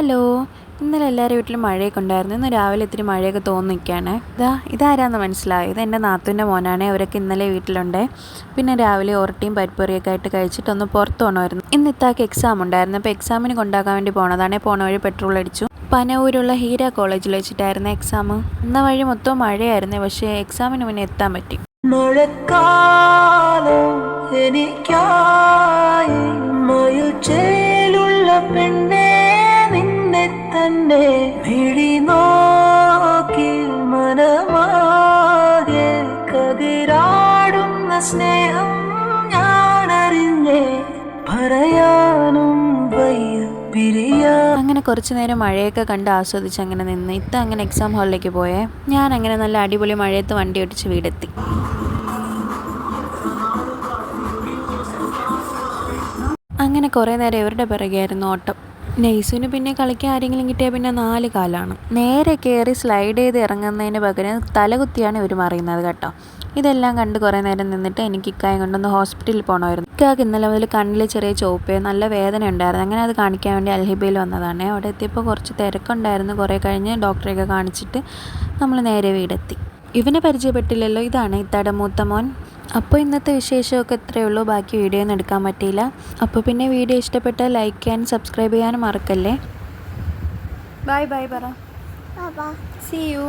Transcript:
Hello. ഇന്നലെ എല്ലാവരുടെ വീട്ടിലും മഴയൊക്കെ ഉണ്ടായിരുന്നു. ഇന്ന് രാവിലെ ഇത്തിരി മഴയൊക്കെ തോന്നി നിൽക്കുകയാണ്. ഇതാരാന്ന് മനസ്സിലായി? ഇതെൻ്റെ നാത്തൂൻ്റെ മോനാണ്. അവരൊക്കെ ഇന്നലെ വീട്ടിലുണ്ട്. പിന്നെ രാവിലെ ഒറട്ടിയും പരിപ്പറിയൊക്കെ ആയിട്ട് കഴിച്ചിട്ടൊന്ന് പുറത്ത് പോകണമായിരുന്നു. ഇന്ന് ഇത്താക്ക് എക്സാം ഉണ്ടായിരുന്നു. അപ്പോൾ എക്സാമിന് കൊണ്ടാക്കാൻ വേണ്ടി പോണതാണ്. പോണ വഴി പെട്രോൾ അടിച്ചു. പനവൂരുള്ള ഹീര കോളേജിൽ വെച്ചിട്ടായിരുന്നു എക്സാം. ഇന്ന വഴി മൊത്തം മഴയായിരുന്നു. പക്ഷേ എക്സാമിന് മുന്നേ എത്താൻ പറ്റി. മഴക്കാലം എനിക്കായി മയിൽ ചേലുള്ള പെണ്ണേ നിന്നെ തന്നെ മിഴി നോക്കി മനമാകെ കതിരാടുന്ന സ്നേഹം ഞാനറിഞ്ഞേ പറയാനും വയ്യ പിരിയാ. അങ്ങനെ കുറച്ച് നേരം മഴയൊക്കെ കണ്ട് ആസ്വദിച്ച് അങ്ങനെ നിന്ന് ഇത്ത അങ്ങനെ എക്സാം ഹാളിലേക്ക് പോയേ. ഞാൻ അങ്ങനെ നല്ല അടിപൊളി മഴയത്ത് വണ്ടി ഓടിച്ച് വീടെത്തി. അങ്ങനെ കുറേ നേരം ഇവരുടെ പിറകെയായിരുന്നു ഓട്ടം. നെയ്സിന് പിന്നെ കളിക്കാൻ ആരെങ്കിലും കിട്ടിയാൽ പിന്നെ 4 കാലാണ്. നേരെ കയറി സ്ലൈഡ് ചെയ്ത് ഇറങ്ങുന്നതിന് പകരം തലകുത്തിയാണ് ഇവർ മറിയുന്നത് കേട്ടോ. ഇതെല്ലാം കണ്ട് കുറേ നേരം നിന്നിട്ട് എനിക്ക് ഇക്കായം കൊണ്ടൊന്ന് ഹോസ്പിറ്റലിൽ പോകണമായിരുന്നു. ഇക്കാക്ക് ഇന്നലെ മുതൽ കണ്ണിൽ ചെറിയ ചോപ്പ്, നല്ല വേദന ഉണ്ടായിരുന്നു. അങ്ങനെ അത് കാണിക്കാൻ വേണ്ടി അൽഹിബയിൽ വന്നതാണ്. അവിടെ എത്തിയപ്പോൾ കുറച്ച് തിരക്കുണ്ടായിരുന്നു. കുറേ കഴിഞ്ഞ് ഡോക്ടറെയൊക്കെ കാണിച്ചിട്ട് നമ്മൾ നേരെ വീടെത്തി. ഇവനെ പരിചയപ്പെട്ടില്ലല്ലോ, ഇതാണ് ഇത്താടെ മൂത്ത മോൻ. അപ്പോൾ ഇന്നത്തെ വിശേഷമൊക്കെ ഇത്രയേ ഉള്ളൂ. ബാക്കി വീഡിയോ ഒന്നും എടുക്കാൻ പറ്റിയില്ല. അപ്പോൾ പിന്നെ വീഡിയോ ഇഷ്ടപ്പെട്ടാൽ ലൈക്ക് ചെയ്യാനും സബ്സ്ക്രൈബ് ചെയ്യാനും മറക്കല്ലേ. ബൈ ബൈ പറ. See U.